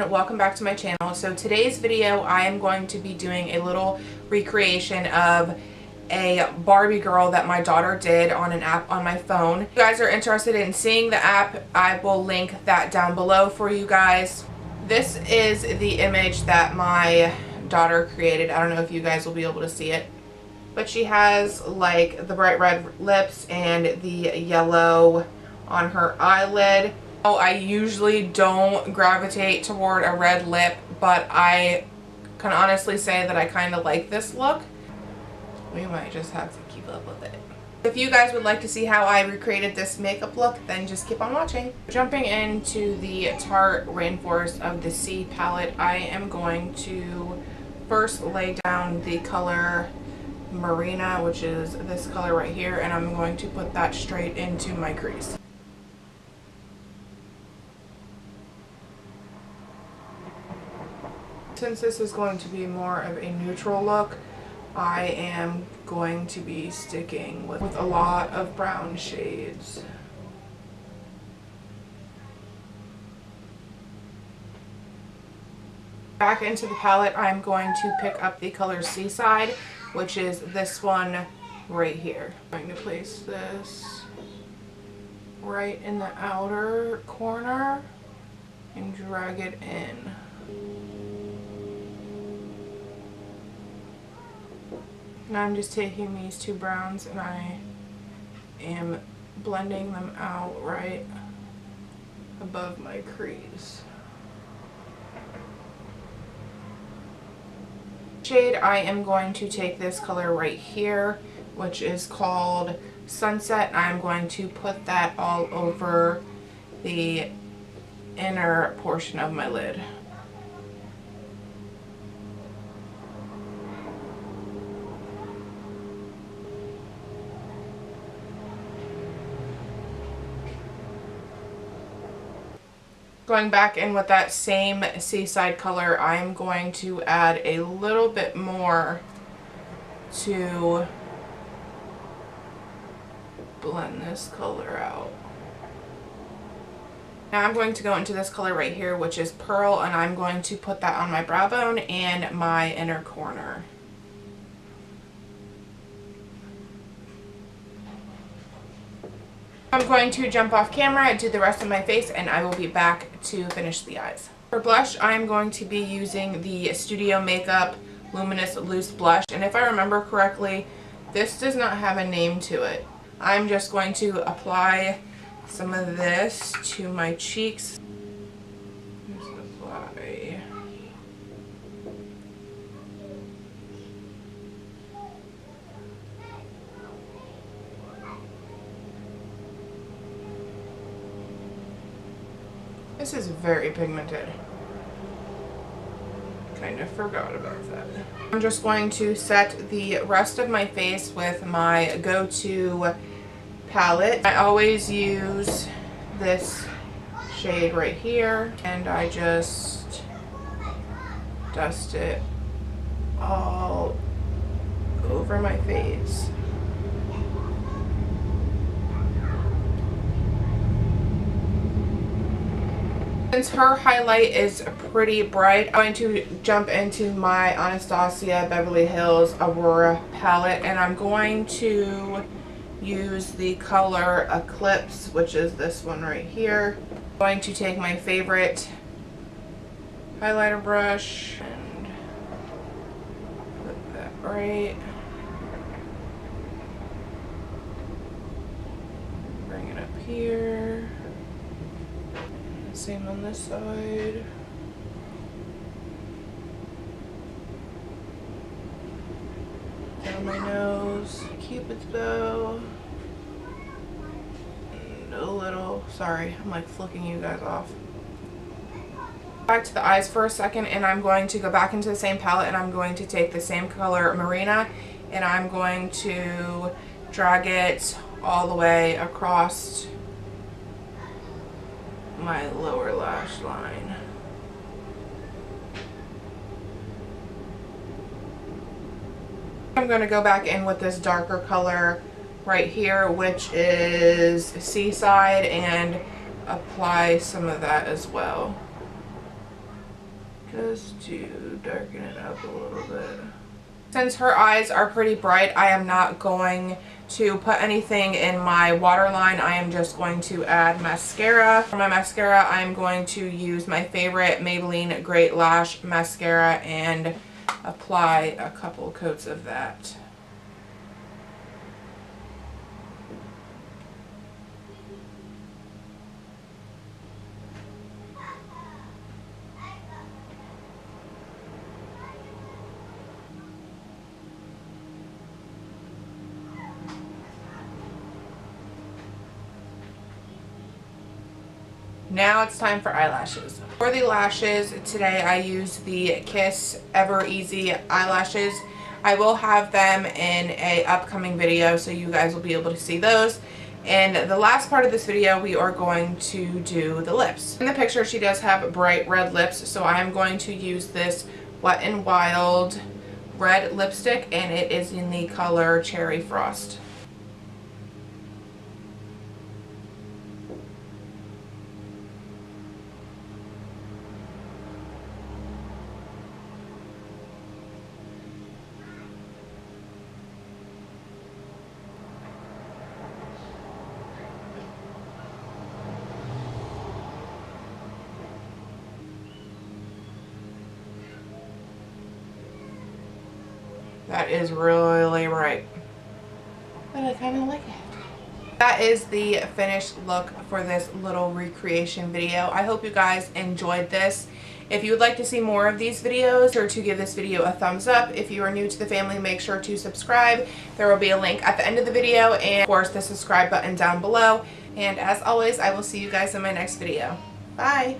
everyone, welcome back to my channel. So today's video I am going to be doing a little recreation of a Barbie girl that my daughter did on an app on my phone. If you guys are interested in seeing the app, I will link that down below for you guys. This is the image that my daughter created. I don't know if you guys will be able to see it, but she has like the bright red lips and the yellow on her eyelid. I usually don't gravitate toward a red lip, but I can honestly say that I kind of like this look. We might just have to keep up with it. If you guys would like to see how I recreated this makeup look, then just keep on watching. Jumping into the Tarte Rainforest of the Sea palette, I am going to first lay down the color Marina, which is this color right here, and I'm going to put that straight into my crease. Since this is going to be more of a neutral look, I am going to be sticking with a lot of brown shades. Back into the palette, I'm going to pick up the color Seaside, which is this one right here. I'm going to place this right in the outer corner and drag it in. And I'm just taking these two browns and I am blending them out right above my crease. Shade, I am going to take this color right here, which is called Sunset. I'm going to put that all over the inner portion of my lid. Going back in with that same Seaside color, I'm going to add a little bit more to blend this color out. Now I'm going to go into this color right here, which is Pearl, and I'm going to put that on my brow bone and my inner corner. I'm going to jump off camera, do the rest of my face, and I will be back to finish the eyes. For blush, I'm going to be using the Studio Makeup Luminous Loose Blush, and if I remember correctly, this does not have a name to it. I'm just going to apply some of this to my cheeks. Just apply. This is very pigmented. Kind of forgot about that. I'm just going to set the rest of my face with my go-to palette. I always use this shade right here, and I just dust it all over my face. Since her highlight is pretty bright, I'm going to jump into my Anastasia Beverly Hills Aurora palette, and I'm going to use the color Eclipse, which is this one right here. I'm going to take my favorite highlighter brush and put that right. Bring it up here. Same on this side. Down my nose, Cupid's bow, and a little, sorry, I'm like flicking you guys off. Back to the eyes for a second, and I'm going to go back into the same palette, and I'm going to take the same color Marina, and I'm going to drag it all the way across my lower lash line. I'm going to go back in with this darker color right here, which is Seaside, and apply some of that as well. just to darken it up a little bit. Since her eyes are pretty bright, I am not going to put anything in my waterline. I am just going to add mascara. For my mascara, I'm going to use my favorite Maybelline Great Lash Mascara and apply a couple coats of that. Now it's time for eyelashes. For the lashes, today I use the Kiss Ever Easy eyelashes. I will have them in a upcoming video, so you guys will be able to see those. And the last part of this video, we are going to do the lips. In the picture, she does have bright red lips, so I am going to use this Wet n Wild red lipstick, and it is in the color Cherry Frost. That is really bright, but I kind of like it. That is the finished look for this little recreation video. I hope you guys enjoyed this. If you would like to see more of these videos, be sure to give this video a thumbs up. If you are new to the family, make sure to subscribe. There will be a link at the end of the video, and of course the subscribe button down below. And as always, I will see you guys in my next video. Bye!